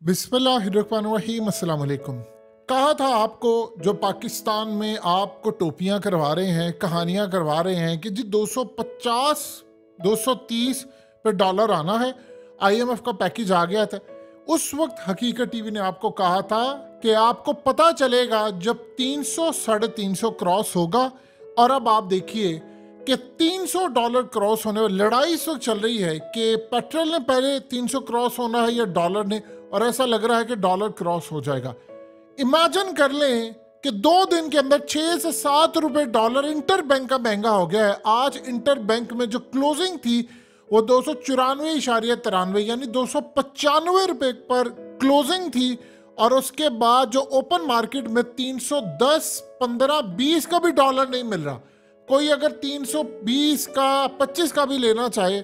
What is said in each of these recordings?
बिस्मिल्लाहिर्रहमानिर्रहीम, अस्सलाम वालेकुम। कहा था आपको, जो पाकिस्तान में आपको टोपियां करवा रहे हैं, कहानियां करवा रहे हैं कि जी 250 230 पे डॉलर आना है, आईएमएफ का पैकेज आ गया था। उस वक्त हकीकत टीवी ने आपको कहा था कि आपको पता चलेगा जब 300 350 क्रॉस होगा। और अब आप देखिए कि $300 क्रॉस होने में लड़ाई इस वक्त चल रही है कि पेट्रोल ने पहले 300 क्रॉस होना है या डॉलर ने, और ऐसा लग रहा है कि डॉलर क्रॉस हो जाएगा। इमेजिन कर लें कि 2 दिन के अंदर 6 से 7 रुपए डॉलर इंटर बैंक का महंगा हो गया है। आज इंटर बैंक में जो क्लोजिंग थी वो 294.93 यानी 295 रुपए पर क्लोजिंग थी। और उसके बाद जो ओपन मार्केट में 310, 15, 20 का भी डॉलर नहीं मिल रहा। कोई अगर 320 का 25 का भी लेना चाहे,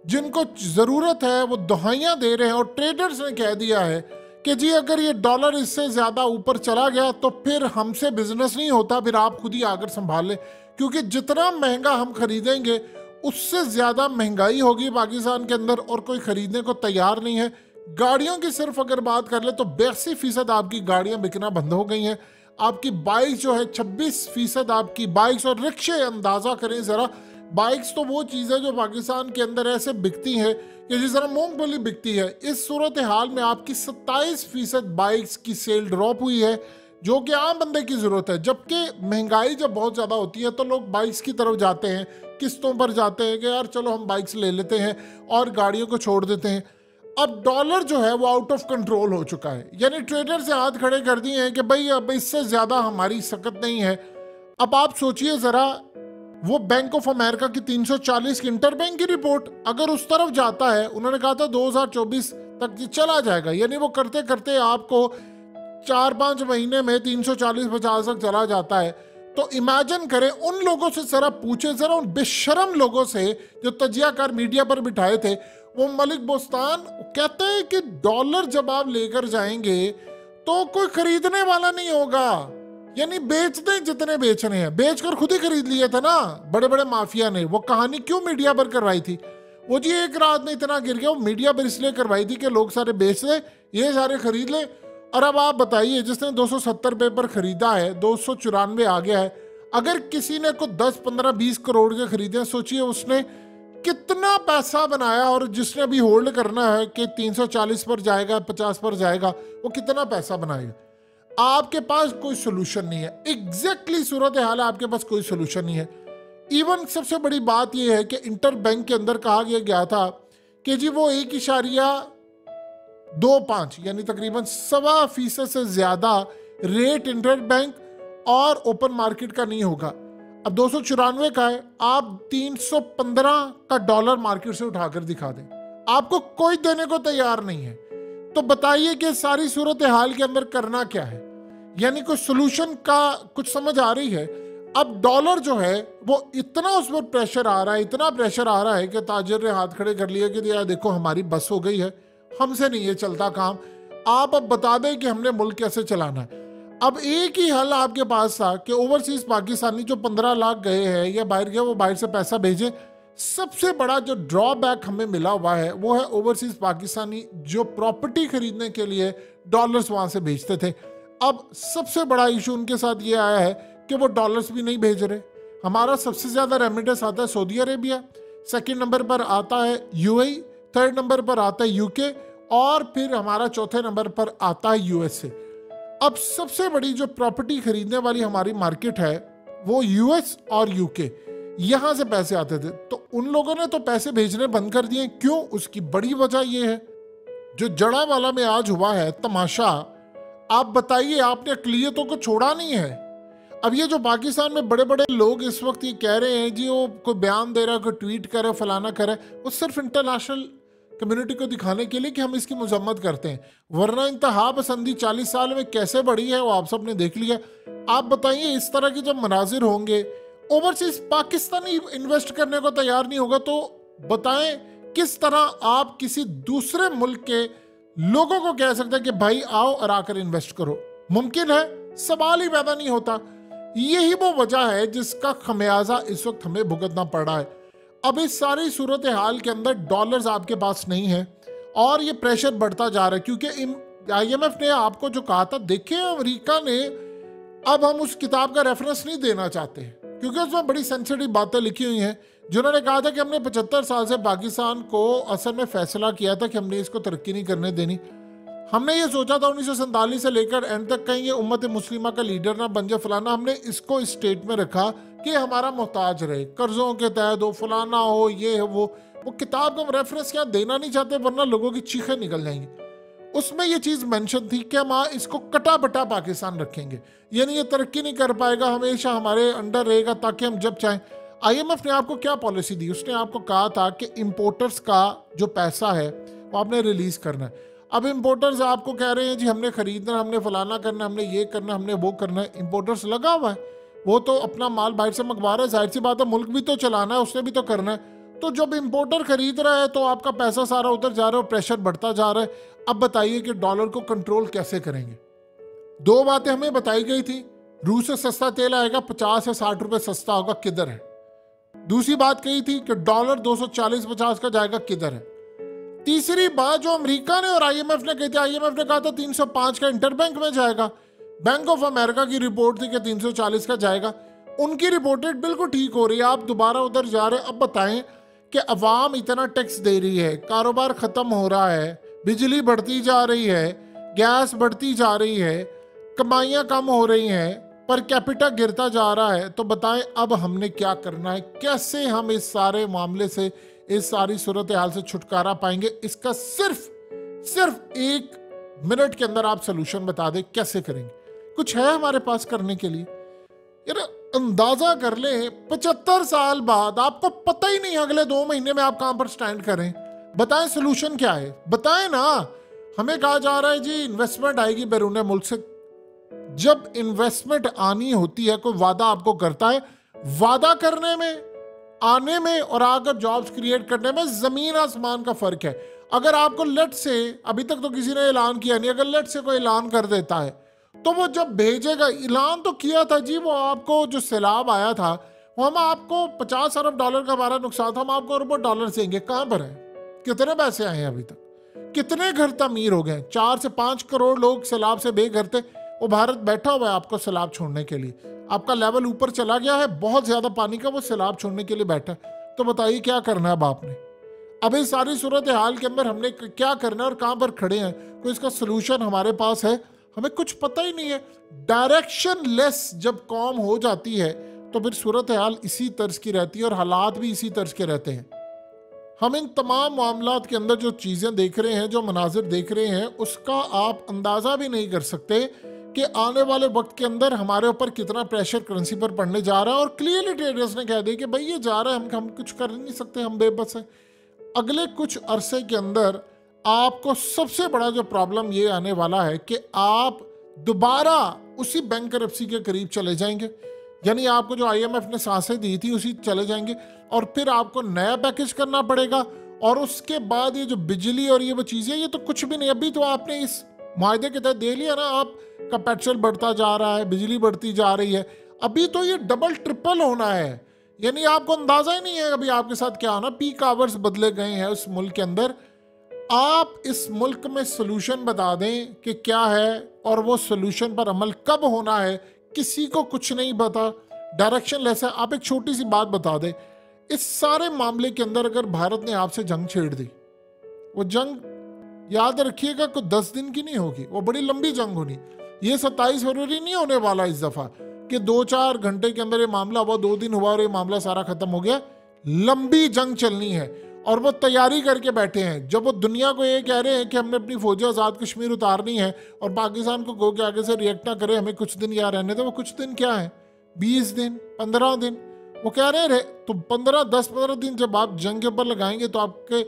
जिनको ज़रूरत है वो दहाइयाँ दे रहे हैं। और ट्रेडर्स ने कह दिया है कि जी अगर ये डॉलर इससे ज़्यादा ऊपर चला गया तो फिर हमसे बिजनेस नहीं होता, फिर आप खुद ही आकर संभाल लें, क्योंकि जितना महंगा हम खरीदेंगे उससे ज़्यादा महंगाई होगी पाकिस्तान के अंदर और कोई ख़रीदने को तैयार नहीं है। गाड़ियों की सिर्फ अगर बात कर ले तो 82% आपकी गाड़ियाँ बिकना बंद हो गई हैं। आपकी बाइक जो है 26% आपकी बाइक्स और रिक्शे, अंदाज़ा करें ज़रा। बाइक्स तो वो चीज़ है जो पाकिस्तान के अंदर ऐसे बिकती है कि जिस तरह मूंगफली बिकती है। इस सूरत हाल में आपकी 27% बाइक्स की सेल ड्रॉप हुई है, जो कि आम बंदे की ज़रूरत है। जबकि महंगाई जब बहुत ज़्यादा होती है तो लोग बाइक्स की तरफ जाते हैं, किस्तों पर जाते हैं कि यार चलो हम बाइक्स ले लेते हैं और गाड़ियों को छोड़ देते हैं। अब डॉलर जो है वो आउट ऑफ कंट्रोल हो चुका है, यानी ट्रेडर से हाथ खड़े कर दिए हैं कि भाई अब इससे ज़्यादा हमारी सकत नहीं है। अब आप सोचिए ज़रा, वो बैंक ऑफ अमेरिका की 340 की इंटर बैंक की रिपोर्ट अगर उस तरफ जाता है, उन्होंने कहा था 2024 तक ये चला जाएगा, यानी वो करते करते आपको 4-5 महीने में 340-50 तक चला जाता है। तो इमेजिन करें, उन लोगों से जरा पूछे, जरा उन बेशरम लोगों से जो तजियाकार मीडिया पर बिठाए थे, वो मलिक बोस्तान कहते हैं कि डॉलर जब आप लेकर जाएंगे तो कोई खरीदने वाला नहीं होगा, यानी बेच दें जितने बेचने हैं, बेचकर खुद ही खरीद लिए थे ना बड़े बड़े माफिया ने। वो कहानी क्यों मीडिया पर करवाई थी? वो जी एक रात में इतना गिर गया, वो मीडिया पर इसलिए करवाई थी कि लोग सारे बेच ले, ये सारे खरीद ले। और अब आप बताइए, जिसने 270 पेपर खरीदा है 294 आ गया है। अगर किसी ने को 10, 15, 20 करोड़ के खरीदे, सोचिए उसने कितना पैसा बनाया। और जिसने अभी होल्ड करना है कि 340 पर जाएगा, 50 पर जाएगा, वो कितना पैसा बनाएगा? आपके पास कोई सोल्यूशन नहीं है। एग्जैक्टली सूरत हाल है, आपके पास कोई सोल्यूशन नहीं है। इवन सबसे बड़ी बात यह है कि इंटर बैंक के अंदर कहा गया था कि जी वो 1.25 यानी तकरीबन 1.25% से ज्यादा रेट इंटर बैंक और ओपन मार्केट का नहीं होगा। अब 294 का है, आप 315 का डॉलर मार्केट से उठाकर दिखा दें, आपको कोई देने को तैयार नहीं है। तो बताइए कि सारी सूरत हाल के अंदर करना क्या है? यानी कोई सोल्यूशन का कुछ समझ आ रही है? अब डॉलर जो है वो इतना उस पर प्रेशर आ रहा है, इतना प्रेशर आ रहा है कि ताजिर ने हाथ खड़े कर लिया कि यार देखो हमारी बस हो गई है, हमसे नहीं ये चलता काम, आप अब बता दें कि हमने मुल्क कैसे चलाना है। अब एक ही हल आपके पास था कि ओवरसीज पाकिस्तानी जो 15 लाख गए हैं या बाहर गए, वो बाहर से पैसा भेजें। सबसे बड़ा जो ड्रॉबैक हमें मिला हुआ है वो है ओवरसीज पाकिस्तानी जो प्रॉपर्टी खरीदने के लिए डॉलर्स वहां से भेजते थे। अब सबसे बड़ा इशू उनके साथ ये आया है कि वो डॉलर्स भी नहीं भेज रहे। हमारा सबसे ज्यादा रेमिटेंस आता है सऊदी अरेबिया, सेकंड नंबर पर आता है यूएई, थर्ड नंबर पर आता है यूके, और फिर हमारा चौथे नंबर पर आता है यूएसए। अब सबसे बड़ी जो प्रॉपर्टी खरीदने वाली हमारी मार्केट है वो यूएस और यूके, यहां से पैसे आते थे। तो उन लोगों ने तो पैसे भेजने बंद कर दिए। क्यों? उसकी बड़ी वजह यह है जो जड़ावाला में आज हुआ है तमाशा। आप बताइए, आपने अक़लियतों को छोड़ा नहीं है। अब ये जो पाकिस्तान में बड़े बड़े लोग इस वक्त ये कह रहे हैं जी वो कोई बयान दे रहा है, कोई ट्वीट करे, फलाना करे, वो सिर्फ इंटरनेशनल कम्युनिटी को दिखाने के लिए कि हम इसकी मजम्मत करते हैं, वरना इंतहा पसंदी 40 साल में कैसे बढ़ी है वो आप सब ने देख लिया। आप बताइए, इस तरह के जब मनाजिर होंगे, ओवरसीज पाकिस्तानी इन्वेस्ट करने को तैयार नहीं होगा, तो बताएं किस तरह आप किसी दूसरे मुल्क के लोगों को कह सकते हैं कि भाई आओ और आकर इन्वेस्ट करो? मुमकिन है? सवाल ही पैदा नहीं होता। यही वो वजह है जिसका खमियाजा इस वक्त हमें भुगतना पड़ रहा है। अब इस सारी सूरत हाल के अंदर डॉलर्स आपके पास नहीं है और ये प्रेशर बढ़ता जा रहा है, क्योंकि IMF ने आपको जो कहा था, देखिए अमेरिका ने, अब हम उस किताब का रेफरेंस नहीं देना चाहते क्योंकि उसमें बड़ी सेंसिटिव बातें लिखी हुई हैं, जिन्होंने कहा था कि हमने 75 साल से पाकिस्तान को असल में फैसला किया था कि हमने इसको तरक्की नहीं करने देनी। हमने ये सोचा था 1947 से लेकर एंड तक कहीं ये उम्मत मुस्लिमा का लीडर ना बन जाए फलाना। हमने इसको इस स्टेट में रखा कि हमारा मोहताज रहे, कर्जों के तहत हो, फलाना हो, ये है वो किताब को हम रेफरेंस क्या देना नहीं चाहते वरना लोगों की चीखें निकल जाएंगी। उसमें ये चीज़ मेंशन थी कि हम इसको कटा बटा पाकिस्तान रखेंगे, यानी ये तरक्की नहीं कर पाएगा, हमेशा हमारे अंडर रहेगा ताकि हम जब चाहें। IMF ने आपको क्या पॉलिसी दी? उसने आपको कहा था कि इंपोर्टर्स का जो पैसा है वो आपने रिलीज करना है। अब इंपोर्टर्स आपको कह रहे हैं जी हमने खरीदना, हमने फलाना करना, हमने ये करना, हमने वो करना है। इंपोर्टर्स लगा हुआ है, वो तो अपना माल बाहर से मंगवा रहा है, जाहिर सी बात है मुल्क भी तो चलाना है, उसने भी तो करना है। तो जब इंपोर्टर खरीद रहा है तो आपका पैसा सारा उधर जा रहा है और प्रेशर बढ़ता जा रहा है। अब बताइए कि डॉलर को कंट्रोल कैसे करेंगे? दो बातें हमें बताई गई थी, रूस से सस्ता तेल आएगा, 50 या 60 रुपए सस्ता होगा, किधर है? दूसरी बात कही थी कि डॉलर 240-50 का जाएगा, किधर है? तीसरी बात जो अमेरिका ने और IMF ने कही थी, IMF ने कहा था 305 का इंटरबैंक में जाएगा, बैंक ऑफ अमेरिका की रिपोर्ट थी कि 340 का जाएगा। उनकी रिपोर्टेड बिल्कुल ठीक हो रही है, आप दोबारा उधर जा रहे हैं। अब बताएं कि अवाम इतना टैक्स दे रही है, कारोबार खत्म हो रहा है, बिजली बढ़ती जा रही है, गैस बढ़ती जा रही है, कमाइयाँ कम हो रही हैं, पर कैपिटा गिरता जा रहा है। तो बताएं अब हमने क्या करना है, कैसे हम इस सारे मामले से, इस सारी सूरत हाल से छुटकारा पाएंगे? इसका सिर्फ 1 मिनट के अंदर आप सोल्यूशन बता दें, कैसे करेंगे? कुछ है हमारे पास करने के लिए? यार अंदाजा कर ले, 75 साल बाद आपको पता ही नहीं अगले 2 महीने में आप कहां पर स्टैंड करें। बताएं सोल्यूशन क्या है, बताएं ना। हमें कहा जा रहा है जी इन्वेस्टमेंट आएगी बैरून मुल्क से। जब इन्वेस्टमेंट आनी होती है, कोई वादा आपको करता है, वादा करने में, आने में और आकर जॉब्स क्रिएट करने में जमीन आसमान का फर्क है। अगर आपको लेट से, अभी तक तो किसी ने ऐलान किया नहीं, अगर लेट से कोई ऐलान कर देता है तो वो जब भेजेगा, ऐलान तो किया था जी, वो आपको जो सैलाब आया था वो हम आपको 50 अरब डॉलर का हमारा नुकसान था, हम आपको अरबों डॉलर देंगे। कहां पर है? कितने पैसे आए हैं अभी तक? कितने घर तमीर हो गए? 4 से 5 करोड़ लोग सैलाब से बेघर थे, वो भारत बैठा हुआ है आपको सैलाब छोड़ने के लिए। आपका लेवल ऊपर चला गया है बहुत ज्यादा पानी का, वो सैलाब छोड़ने के लिए बैठा है। तो बताइए क्या करना है अब आपने? अब इस सारी सूरत हाल के अंदर हमने क्या करना है और कहां पर खड़े हैं? कोई इसका सोल्यूशन हमारे पास है? हमें कुछ पता ही नहीं है। डायरेक्शन लेस जब कौम हो जाती है तो फिर सूरत हाल इसी तर्ज की रहती है और हालात भी इसी तर्ज के रहते हैं। हम इन तमाम मामलात के अंदर जो चीज़ें देख रहे हैं, जो मनाजिर देख रहे हैं, उसका आप अंदाज़ा भी नहीं कर सकते कि आने वाले वक्त के अंदर हमारे ऊपर कितना प्रेशर करेंसी पर पड़ने जा रहा है। और क्लियरली ट्रेडर्स ने कह दिया कि भाई ये जा रहा है, हम कुछ कर नहीं सकते, हम बेबस हैं। अगले कुछ अरसे के अंदर आपको सबसे बड़ा जो प्रॉब्लम ये आने वाला है कि आप दोबारा उसी बैंकरप्सी के करीब चले जाएंगे, यानी आपको जो IMF ने सांसें दी थी उसी चले जाएंगे, और फिर आपको नया पैकेज करना पड़ेगा। और उसके बाद ये जो बिजली और ये वो चीज़ें, ये तो कुछ भी नहीं। अभी तो आपने इस मुआहदे के तहत दे लिया ना, आपका पेट्रोल बढ़ता जा रहा है, बिजली बढ़ती जा रही है, अभी तो ये डबल ट्रिपल होना है, यानी आपको अंदाजा ही नहीं है अभी आपके साथ क्या होना। पीक आवर्स बदले गए हैं उस मुल्क के अंदर। आप इस मुल्क में सोल्यूशन बता दें कि क्या है और वो सोल्यूशन पर अमल कब होना है, किसी को कुछ नहीं पता, डायरेक्शन लेस है। आप एक छोटी सी बात बता दें, इस सारे मामले के अंदर अगर भारत ने आपसे जंग छेड़ दी, वो जंग याद रखिएगा कोई 10 दिन की नहीं होगी, वो बड़ी लंबी जंग होनी। ये 27 फरवरी नहीं होने वाला इस दफा कि 2-4 घंटे के अंदर ये मामला हुआ, 2 दिन हुआ और ये मामला सारा खत्म हो गया। लंबी जंग चलनी है और वो तैयारी करके बैठे हैं। जब वो दुनिया को ये कह रहे हैं कि हमने अपनी फौजें आज़ाद कश्मीर उतारनी है और पाकिस्तान को गो के आगे से रिएक्ट ना करे, हमें कुछ दिन यहाँ रहने दो, वो कुछ दिन क्या है, 20 दिन 15 दिन वो कह रहे हैं। तो 10-15 दिन जब आप जंग के ऊपर लगाएंगे तो आपके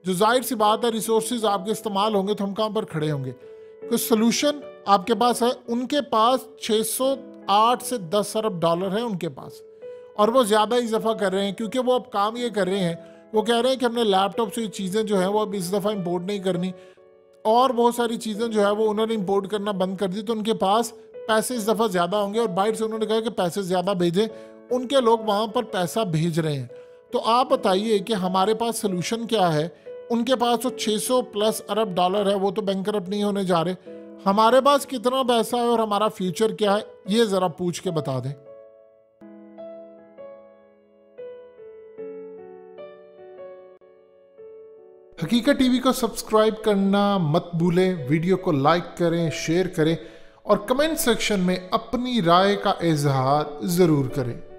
जो जाहिर सी बात है रिसोर्सेज आपके इस्तेमाल होंगे, तो हम कहाँ पर खड़े होंगे? कोई सोल्यूशन आपके पास है? उनके पास 608 से 10 अरब डॉलर है उनके पास, और वो ज़्यादा इजाफा कर रहे हैं क्योंकि वो अब काम ये कर रहे हैं, वो कह रहे हैं कि हमने लैपटॉप से चीज़ें जो है वो अब इस दफ़ा इंपोर्ट नहीं करनी, और बहुत सारी चीज़ें जो है वो उन्होंने इंपोर्ट करना बंद कर दी। तो उनके पास पैसे इस दफ़ा ज़्यादा होंगे और बाहर से उन्होंने कहा कि पैसे ज़्यादा भेजें, उनके लोग वहाँ पर पैसा भेज रहे हैं। तो आप बताइए कि हमारे पास सोल्यूशन क्या है उनके पास तो 600 प्लस अरब डॉलर है, वो तो बैंकरप्ट नहीं होने जा रहे। हमारे पास कितना पैसा है और हमारा फ्यूचर क्या है, ये जरा पूछ के बता दें। हकीकत टीवी को सब्सक्राइब करना मत भूलें, वीडियो को लाइक करें, शेयर करें और कमेंट सेक्शन में अपनी राय का इजहार ज़रूर करें।